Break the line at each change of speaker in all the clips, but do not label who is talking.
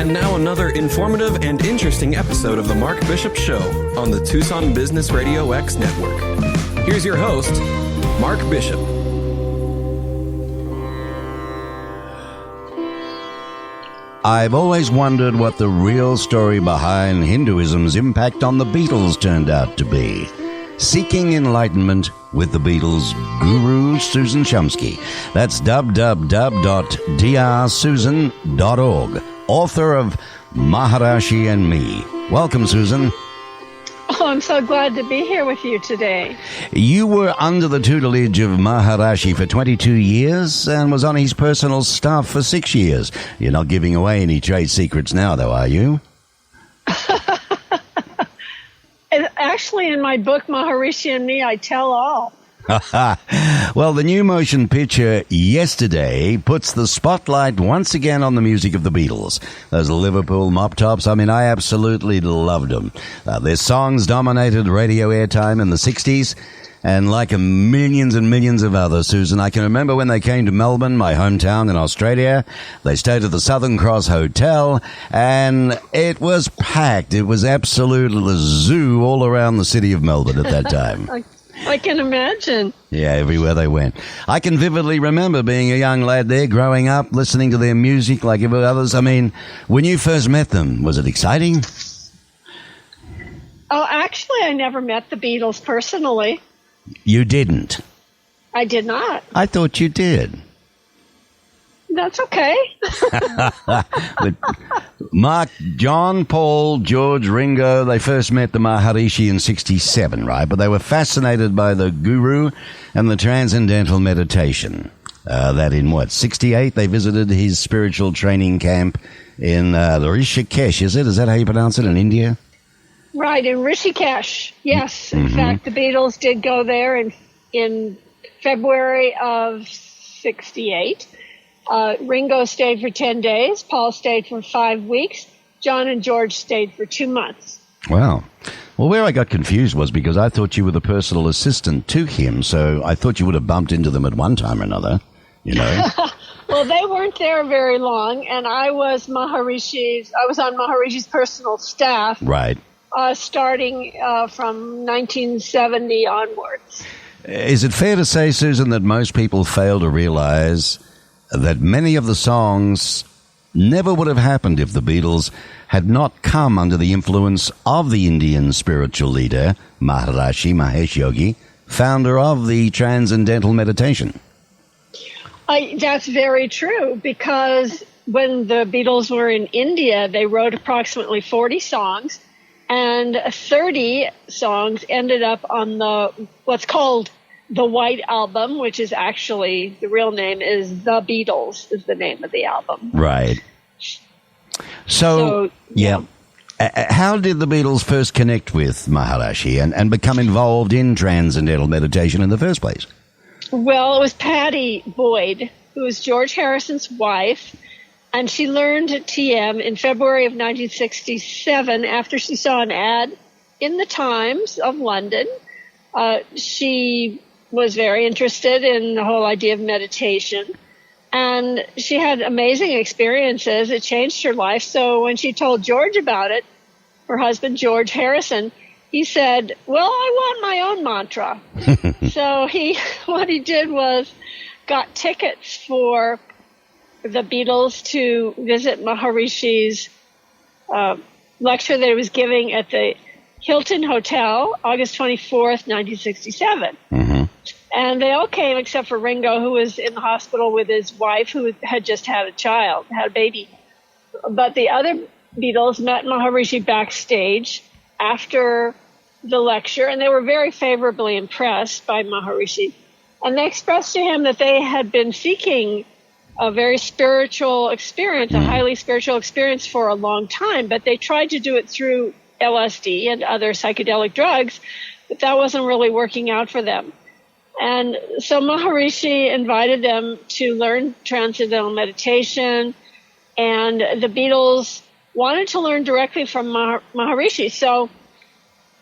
And now another informative and interesting episode of The Mark Bishop Show on the Tucson Business Radio X network. Here's your host, Mark Bishop.
I've always wondered what the real story behind Hinduism's impact on the Beatles turned out to be. Seeking Enlightenment with the Beatles guru Susan Shumsky. That's www.drsusan.org. Author of Maharishi and Me. Welcome, Susan.
Oh, I'm so glad to be here with you today.
You were under the tutelage of Maharishi for 22 years and was on his personal staff for 6 years. You're not giving away any trade secrets now, though, are you?
Actually, in my book, Maharishi and Me, I tell all.
Well, the new motion picture Yesterday puts the spotlight once again on the music of the Beatles. Those Liverpool mop tops, I mean, I absolutely loved them. Their songs dominated radio airtime in the 60s, and like millions and millions of others, Susan, I can remember when they came to Melbourne, my hometown in Australia. They stayed at the Southern Cross Hotel, and it was packed. It was absolutely a zoo all around the city of Melbourne at that time.
I can imagine.
Yeah, everywhere they went. I can vividly remember being a young lad there, growing up, listening to their music like others. I mean, when you first met them, was it exciting?
Oh, actually, I never met the Beatles personally.
You didn't?
I did not.
I thought you did.
That's okay.
But Mark, John, Paul, George, Ringo, they first met the Maharishi in 67, right? But they were fascinated by the guru and the transcendental meditation. That in 68, they visited his spiritual training camp in Rishikesh, is it? Is that how you pronounce it, in India?
Right, in Rishikesh, yes. In fact, the Beatles did go there in February of 68. Ringo stayed for 10 days. Paul stayed for 5 weeks. John and George stayed for 2 months.
Wow. Well, where I got confused was because I thought you were the personal assistant to him, so I thought you would have bumped into them at one time or another, you know.
Well, they weren't there very long, and I was on Maharishi's personal staff.
Right.
Starting from 1970 onwards.
Is it fair to say, Susan, that most people fail to realize that many of the songs never would have happened if the Beatles had not come under the influence of the Indian spiritual leader, Maharishi, Mahesh Yogi, founder of the Transcendental Meditation?
That's very true, because when the Beatles were in India, they wrote approximately 40 songs, and 30 songs ended up on what's called the White Album, which is actually, the real name is The Beatles, is the name of the album.
Right. So yeah. How did the Beatles first connect with Maharishi and become involved in transcendental meditation in the first place?
Well, it was Patty Boyd, who was George Harrison's wife, and she learned TM in February of 1967 after she saw an ad in the Times of London. She was very interested in the whole idea of meditation, and she had amazing experiences. It changed her life. So when she told George about it, her husband, George Harrison, he said, well, I want my own mantra. So what he did was got tickets for the Beatles to visit Maharishi's lecture that he was giving at the Hilton Hotel, August 24th, 1967. And they all came except for Ringo, who was in the hospital with his wife, who had just had a baby. But the other Beatles met Maharishi backstage after the lecture, and they were very favorably impressed by Maharishi. And they expressed to him that they had been seeking a very spiritual experience, a highly spiritual experience for a long time, but they tried to do it through LSD and other psychedelic drugs, but that wasn't really working out for them. And so Maharishi invited them to learn transcendental meditation, and the Beatles wanted to learn directly from Maharishi. So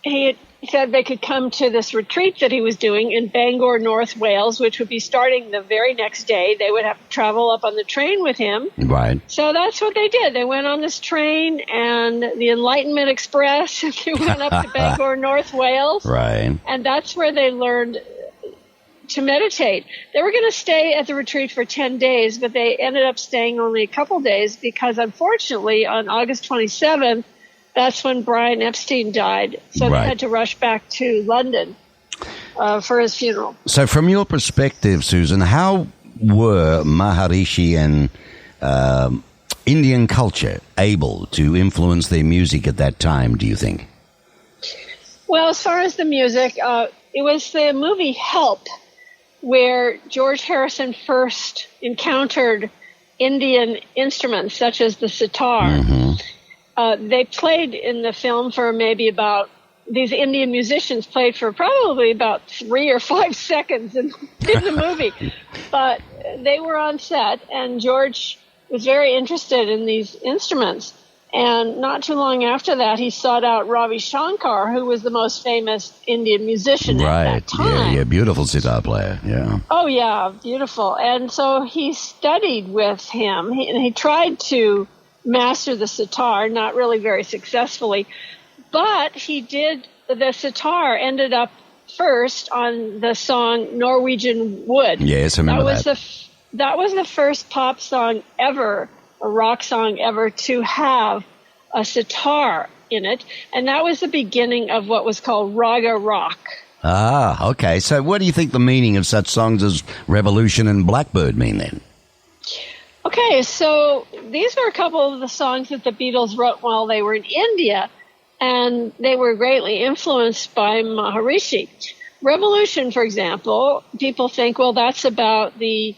he said they could come to this retreat that he was doing in Bangor, North Wales, which would be starting the very next day. They would have to travel up on the train with him.
Right.
So that's what they did. They went on this train and the Enlightenment Express. They went up to Bangor, North Wales.
Right.
And that's where they learned to meditate. They were going to stay at the retreat for 10 days, but they ended up staying only a couple days because, unfortunately, on August 27th, that's when Brian Epstein died. So
Right.
they had to rush back to London for his funeral.
So from your perspective, Susan, how were Maharishi and Indian culture able to influence their music at that time, do you think?
Well, as far as the music, it was the movie Help, where George Harrison first encountered Indian instruments such as the sitar.
Mm-hmm.
They played in the film for maybe about, these Indian musicians played for probably about 3 or 5 seconds in the movie. But they were on set, and George was very interested in these instruments. And not too long after that, he sought out Ravi Shankar, who was the most famous Indian musician at that time.
Yeah, beautiful sitar player, yeah.
Oh, yeah, beautiful. And so he studied with him, and he tried to master the sitar, not really very successfully. But he did, the sitar ended up first on the song Norwegian Wood.
Yes, I remember that.
That was the first pop song ever, a rock song ever, to have a sitar in it. And that was the beginning of what was called raga rock.
Ah, okay. So what do you think the meaning of such songs as Revolution and Blackbird mean then?
Okay, so these were a couple of the songs that the Beatles wrote while they were in India, and they were greatly influenced by Maharishi. Revolution, for example, people think, well, that's about the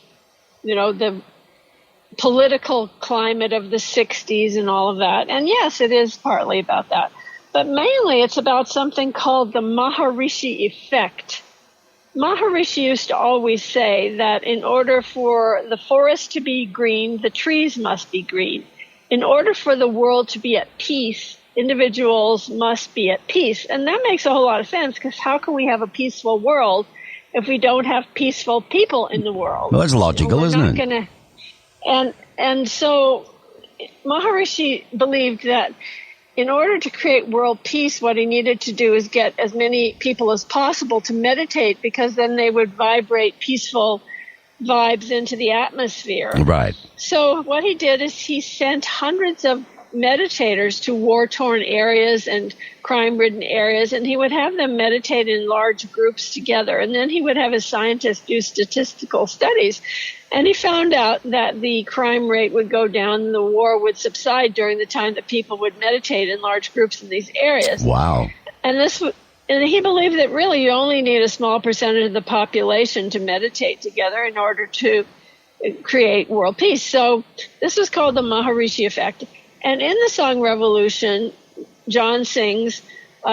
political climate of the 60s and all of that. And yes, it is partly about that. But mainly it's about something called the Maharishi effect. Maharishi used to always say that in order for the forest to be green, the trees must be green. In order for the world to be at peace, individuals must be at peace. And that makes a whole lot of sense, because how can we have a peaceful world if we don't have peaceful people in the world?
Well, that's logical, isn't it?
And so Maharishi believed that in order to create world peace, what he needed to do is get as many people as possible to meditate, because then they would vibrate peaceful vibes into the atmosphere.
Right.
So what he did is he sent hundreds of meditators to war-torn areas and crime-ridden areas, and he would have them meditate in large groups together. And then he would have his scientists do statistical studies. And he found out that the crime rate would go down and the war would subside during the time that people would meditate in large groups in these areas.
Wow.
And he believed that really you only need a small percentage of the population to meditate together in order to create world peace. So this was called the Maharishi effect. And in the song Revolution, John sings,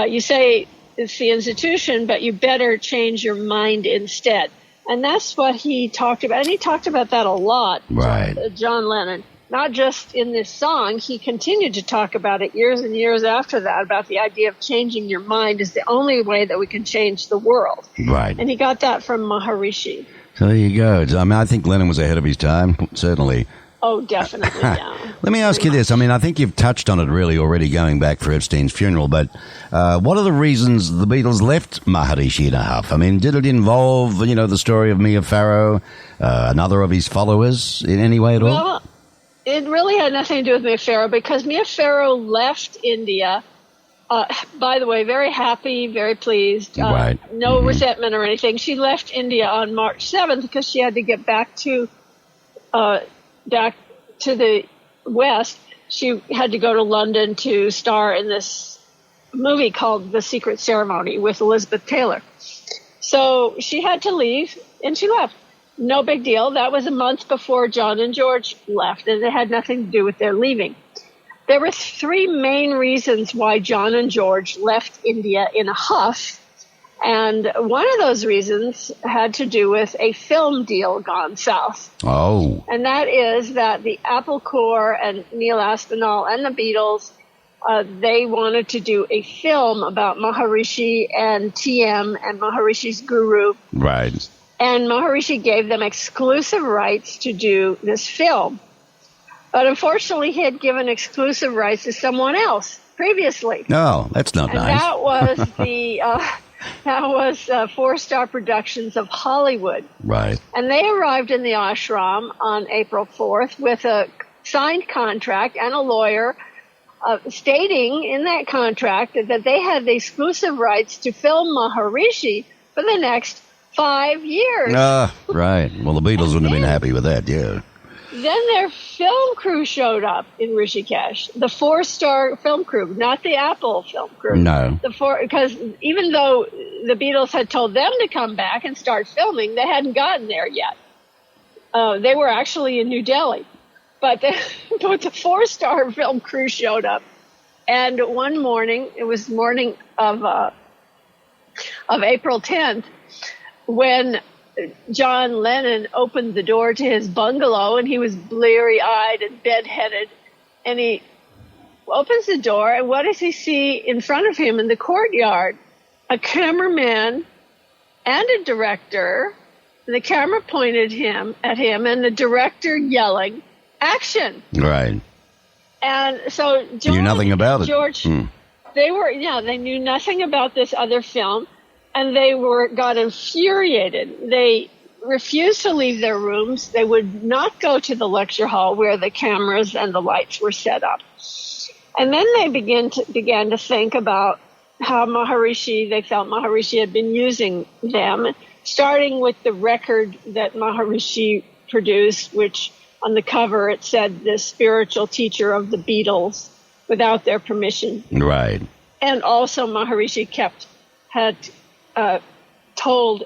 you say it's the institution, but you better change your mind instead. And that's what he talked about. And he talked about that a lot,
right.
John Lennon. Not just in this song, he continued to talk about it years and years after that, about the idea of changing your mind is the only way that we can change the world.
Right.
And he got that from Maharishi.
So there you go. I mean, I think Lennon was ahead of his time, certainly.
Oh, definitely, yeah.
Let me ask you this. I mean, I think you've touched on it really already going back for Epstein's funeral, but what are the reasons the Beatles left Maharishi in a huff? I mean, did it involve, the story of Mia Farrow, another of his followers in any way at all?
Well, it really had nothing to do with Mia Farrow, because Mia Farrow left India, by the way, very happy, very pleased,
right.
No resentment or anything. She left India on March 7th because she had to get back to the West. She had to go to London to star in this movie called The Secret Ceremony with Elizabeth Taylor. So she had to leave, and she left. No big deal. That was a month before John and George left, and it had nothing to do with their leaving. There were 3 main reasons why John and George left India in a huff. And one of those reasons had to do with a film deal gone south.
Oh.
And that is that the Apple Corps and Neil Aspinall and the Beatles they wanted to do a film about Maharishi and TM and Maharishi's guru.
Right.
And Maharishi gave them exclusive rights to do this film. But unfortunately, he had given exclusive rights to someone else previously.
Oh, that's not
and
nice.
That was Four Star Productions of Hollywood.
Right.
And they arrived in the ashram on April 4th with a signed contract and a lawyer stating in that contract that they had the exclusive rights to film Maharishi for the next 5 years.
Right. Well, the Beatles wouldn't have been happy with that, yeah.
Then their film crew showed up in Rishikesh, the 4-star film crew, not the Apple film crew.
No.
Because even though the Beatles had told them to come back and start filming, they hadn't gotten there yet. They were actually in New Delhi. But the 4-star film crew showed up. And one morning, it was the morning of April 10th, when John Lennon opened the door to his bungalow, and he was bleary-eyed and bedheaded, and he opens the door, and what does he see in front of him in the courtyard? A cameraman and a director. And the camera pointed at him, and the director yelling, "Action!"
Right.
And so George,
knew nothing about it.
George, they knew nothing about this other film. And they got infuriated. They refused to leave their rooms. They would not go to the lecture hall where the cameras and the lights were set up. And then they began to think about how they felt Maharishi had been using them, starting with the record that Maharishi produced, which on the cover it said the spiritual teacher of the Beatles without their permission.
Right.
And also Maharishi had told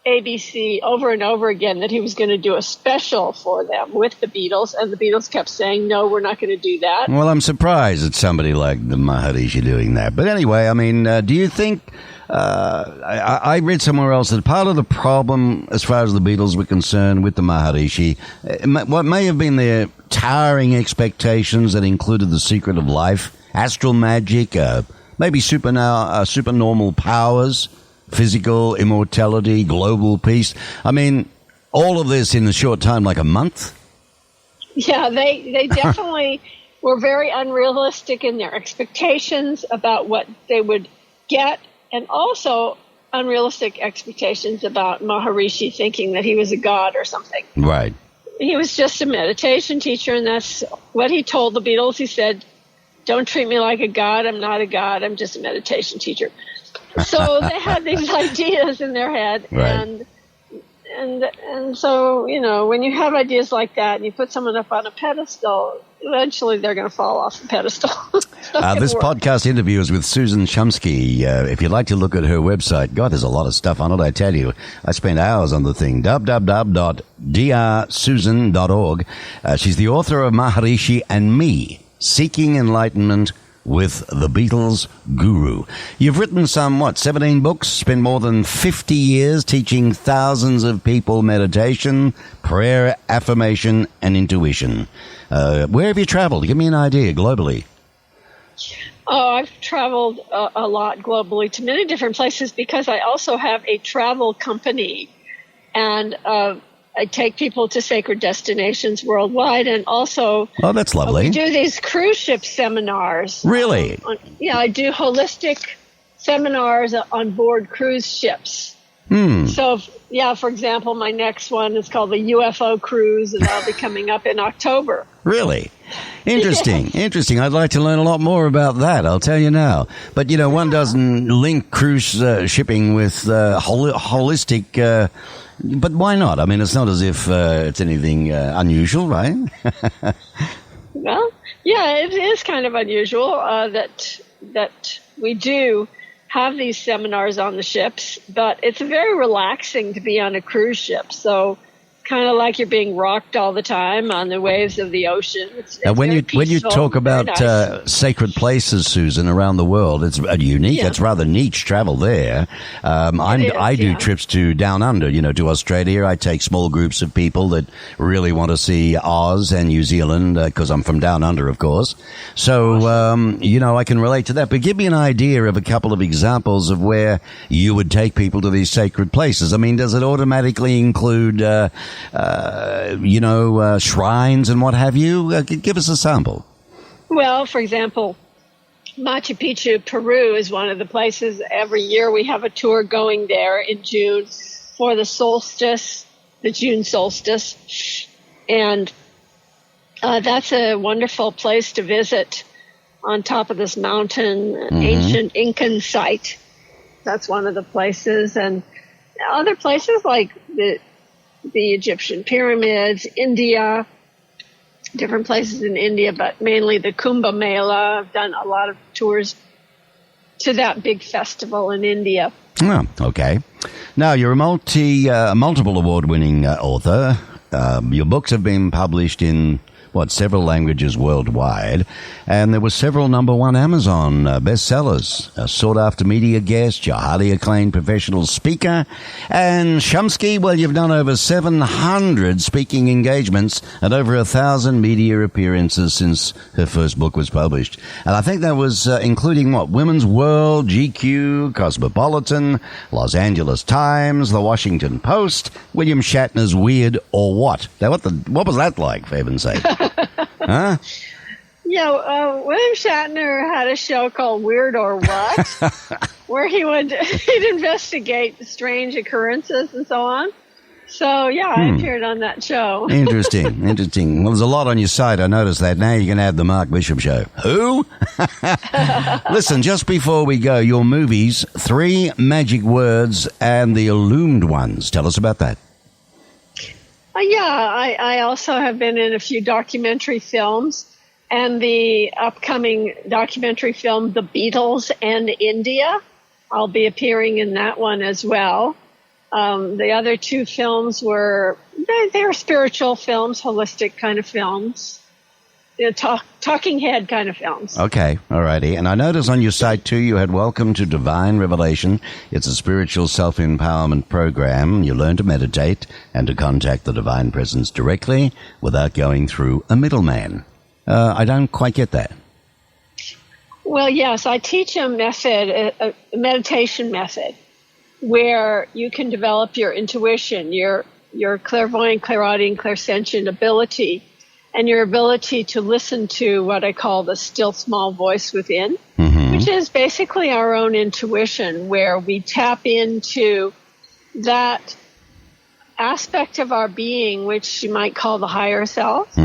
ABC over and over again that he was going to do a special for them with the Beatles, and the Beatles kept saying, "No, we're not going to do that."
Well, I'm surprised at somebody like the Maharishi doing that. But anyway, I mean, do you think... I read somewhere else that part of the problem, as far as the Beatles were concerned with the Maharishi, what may have been their towering expectations that included the secret of life, astral magic, maybe supernormal powers, physical immortality, global peace. I mean, all of this in a short time, like a month?
Yeah, they definitely were very unrealistic in their expectations about what they would get, and also unrealistic expectations about Maharishi thinking that he was a god or something.
Right.
He was just a meditation teacher, and that's what he told the Beatles. He said, "Don't treat me like a god. I'm not a god. I'm just a meditation teacher." So they had these ideas in their head,
right.
and so, when you have ideas like that and you put someone up on a pedestal, eventually they're going to fall off the pedestal.
This podcast interview is with Susan Shumsky. If you'd like to look at her website, God, there's a lot of stuff on it, I tell you. I spent hours on the thing, www.drsusan.org. She's the author of Maharishi and Me, Seeking Enlightenment with the Beatles Guru. You've written some, 17 books, spent more than 50 years teaching thousands of people meditation, prayer, affirmation, and intuition. Where have you traveled? Give me an idea globally.
Oh, I've traveled a lot globally to many different places because I also have a travel company, and I take people to sacred destinations worldwide, and also
that's lovely.
We do these cruise ship seminars.
Really?
I do holistic seminars on board cruise ships. So, for example, my next one is called the UFO cruise, and that'll be coming up in October.
Really? Interesting. Yes. Interesting. I'd like to learn a lot more about that, I'll tell you now. But, one doesn't link cruise shipping with holistic... but why not? I mean, it's not as if it's anything unusual, right?
Well, yeah, it is kind of unusual that we do have these seminars on the ships, but it's very relaxing to be on a cruise ship. So kind of like you're being rocked all the time on the waves of the ocean. It's
when you
peaceful,
talk about
nice.
sacred places, Susan, around the world, it's unique.
Yeah.
It's rather niche travel there. I do trips to down under, to Australia. I take small groups of people that really want to see Oz and New Zealand because I'm from down under, of course. So I can relate to that. But give me an idea of a couple of examples of where you would take people to these sacred places. I mean, does it automatically include shrines and what have you? Give us a sample.
Well, for example, Machu Picchu, Peru is one of the places. Every year we have a tour going there in June for the solstice, the June solstice. And that's a wonderful place to visit on top of this mountain, ancient Incan site. That's one of the places. And other places like the Egyptian pyramids, India, different places in India, but mainly the Kumbh Mela. I've done a lot of tours to that big festival in India.
Oh, okay. Now, you're a multiple award-winning author. Your books have been published in several languages worldwide, and there were several number one Amazon bestsellers, a sought-after media guest, you're a highly acclaimed professional speaker, and Shumsky, well, you've done over 700 speaking engagements and over 1,000 media appearances since her first book was published. And I think that was including Women's World, GQ, Cosmopolitan, Los Angeles Times, The Washington Post, William Shatner's Weird or What? Now, what was that like, for heaven's sake? Huh?
Yeah, William Shatner had a show called Weird or What, where he'd investigate strange occurrences and so on. So, yeah, I appeared on that show.
Interesting. Well, there's a lot on your site. I noticed that. Now you can add the Mark Bishop Show. Who? Listen, just before we go, your movies, 3 Magic Words and The Illumined Ones. Tell us about that.
I also have been in a few documentary films, and the upcoming documentary film, The Beatles and India, I'll be appearing in that one as well. The other 2 films were spiritual films, holistic kind of films. Talking head kind of films.
Okay, alrighty. And I noticed on your site, too, you had Welcome to Divine Revelation. It's a spiritual self-empowerment program. You learn to meditate and to contact the divine presence directly without going through a middleman. I don't quite get that.
Well, yes, I teach a method, a meditation method, where you can develop your intuition, your clairvoyant, clairaudient, clairsentient ability, and your ability to listen to what I call the still small voice within, which is basically our own intuition, where we tap into that aspect of our being, which you might call the higher self,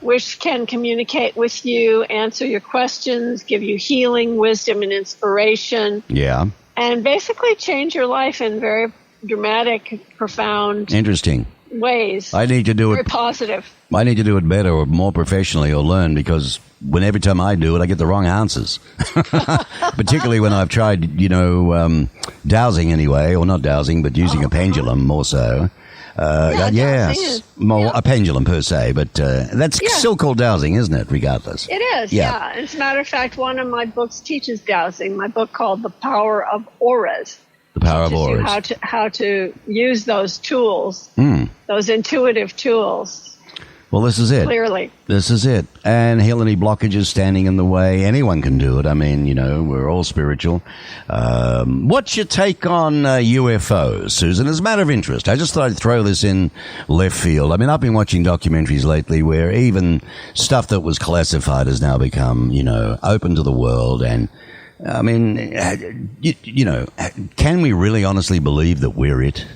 which can communicate with you, answer your questions, give you healing, wisdom, and inspiration. Yeah. And basically change your life in very dramatic, profound,
interesting
ways.
I need to do
very
it.
Positive.
I need to do it better or more professionally or learn, because every time I do it, I get the wrong answers. Particularly when I've tried, dowsing anyway, or not dowsing, but using a pendulum more so. Yes, a pendulum per se, but that's still called dowsing, isn't it, regardless?
It is, yeah. As a matter of fact, one of my books teaches dowsing, my book called The Power of Auras.
The Power of Auras.
How to use those tools, those intuitive tools.
Well, this is it.
Clearly.
This is it. And heal any blockages standing in the way. Anyone can do it. I mean, we're all spiritual. What's your take on UFOs, Susan? As a matter of interest, I just thought I'd throw this in left field. I mean, I've been watching documentaries lately where even stuff that was classified has now become, open to the world. And, I mean, can we really honestly believe that we're it?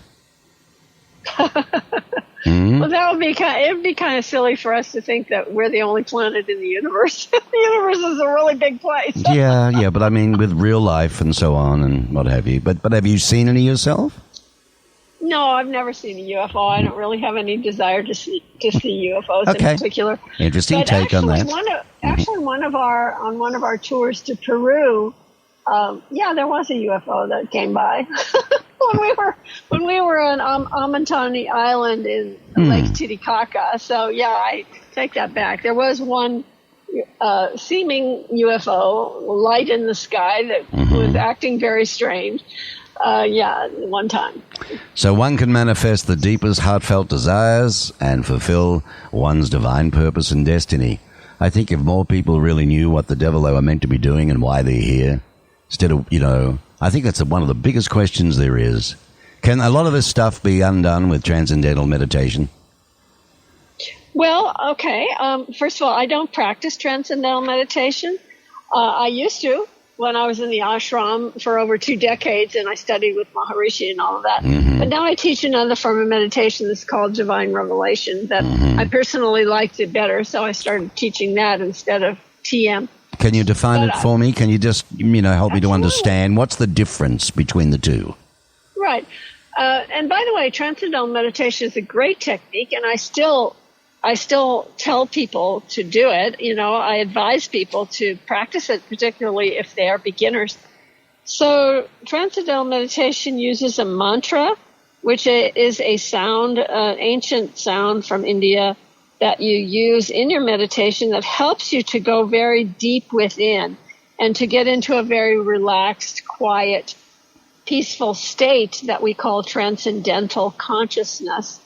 Well, it'd be kind of silly for us to think that we're the only planet in the universe. The universe is a really big place.
yeah, but I mean, with real life and so on and what have you. But have you seen any yourself?
No, I've never seen a UFO. I don't really have any desire to see UFOs in particular.
Interesting take on that.
On one of our tours to Peru, there was a UFO that came by. when we were on Amatani Island in Lake Titicaca. So yeah, I take that back. There was one seeming UFO light in the sky that was acting very strange. One time.
So one can manifest the deepest heartfelt desires and fulfill one's divine purpose and destiny. I think if more people really knew what the devil they were meant to be doing and why they're here, instead of, I think that's one of the biggest questions there is. Can a lot of this stuff be undone with transcendental meditation?
Well, okay. First of all, I don't practice transcendental meditation. I used to when I was in the ashram for over 2 decades, and I studied with Maharishi and all of that. But now I teach another form of meditation that's called divine revelation that I personally liked it better, so I started teaching that instead of TM.
Can you define it for me? Can you just, help me to understand what's the difference between the two?
Right. And by the way, transcendental meditation is a great technique, and I still tell people to do it. I advise people to practice it, particularly if they are beginners. So transcendental meditation uses a mantra, which is a sound, ancient sound from India that you use in your meditation that helps you to go very deep within and to get into a very relaxed, quiet, peaceful state that we call transcendental consciousness.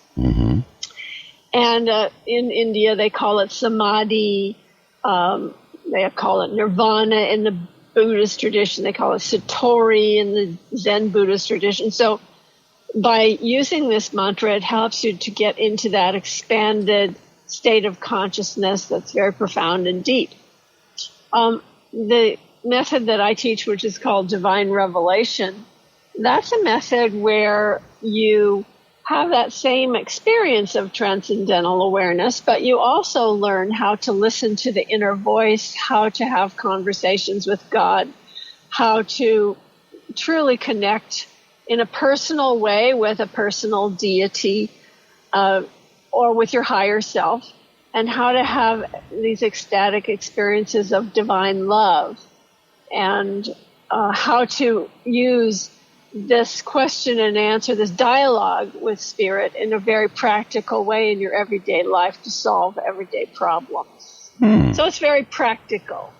And in India, they call it samadhi. They call it nirvana in the Buddhist tradition. They call it satori in the Zen Buddhist tradition. So by using this mantra, it helps you to get into that expanded state of consciousness that's very profound and deep. The method that I teach, which is called divine revelation, that's a method where you have that same experience of transcendental awareness, but you also learn how to listen to the inner voice, how to have conversations with God, how to truly connect in a personal way with a personal deity or with your higher self, and how to have these ecstatic experiences of divine love, and how to use this question and answer, this dialogue with spirit in a very practical way in your everyday life to solve everyday problems. So it's very practical.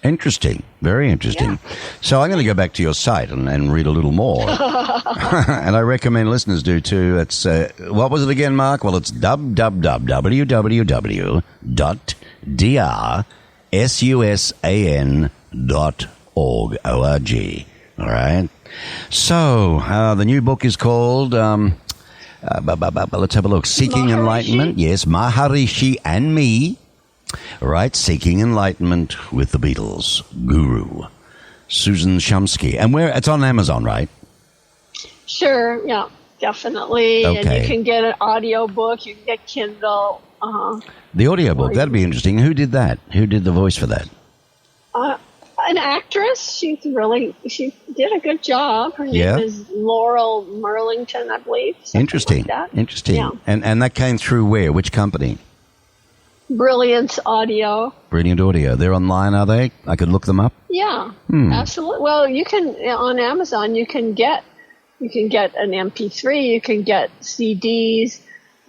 Interesting. Very interesting. Yeah. So I'm going to go back to your site and read a little more. And I recommend listeners do too. It's, what was it again, Mark? Well, it's www.drsusan.org. O-R-G. All right. So the new book is called, let's have a look. Seeking
Maharishi?
Enlightenment. Yes, Maharishi and Me. Right, Seeking Enlightenment with the Beatles. Guru. Susan Shumsky. And it's on Amazon, right?
Sure, yeah, definitely.
Okay.
And you can get an audio book, you can get Kindle.
The audio book, that'd be interesting. Who did that? Who did the voice for that?
An actress. She did a good job. Her name is Laurel Merlington, I believe.
Interesting.
Like that.
Interesting.
Yeah.
And that came through where? Which company?
Brilliance Audio.
Brilliant Audio. They're online, are they? I could look them up?
Yeah, absolutely. Well, you can, on Amazon, you can get an MP3, you can get CDs,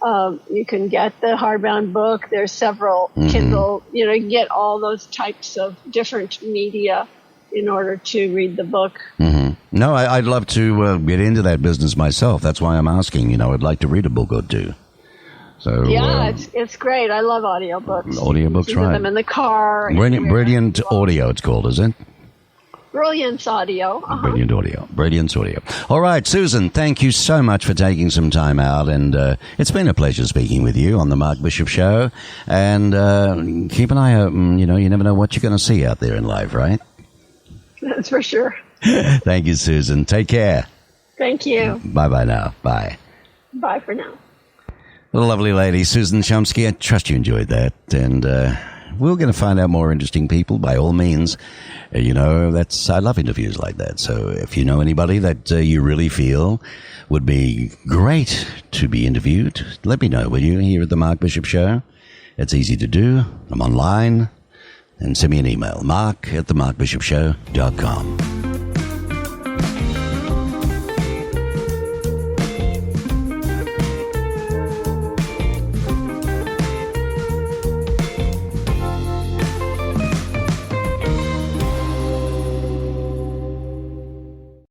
you can get the hardbound book. There's several Kindle, you can get all those types of different media in order to read the book. No,
I'd love to get into that business myself. That's why I'm asking. I'd like to read a book or two. So
yeah, it's great. I love audiobooks.
Audiobooks, right?
Them in the car.
Brilliant Audio, it's called, is it?
Brilliance Audio.
Brilliant Audio. Brilliance Audio. All right, Susan, thank you so much for taking some time out, and it's been a pleasure speaking with you on the Mark Bishop Show. And keep an eye out. You never know what you're going to see out there in life, right?
That's for sure.
Thank you, Susan. Take care.
Thank you.
Bye-bye now. Bye.
Bye for now.
The lovely lady, Susan Shumsky. I trust you enjoyed that. And we're going to find out more interesting people, by all means. I love interviews like that. So if you know anybody that you really feel would be great to be interviewed, let me know, will you, here at the Mark Bishop Show? It's easy to do. I'm online. And send me an email, mark@themarkbishopshow.com.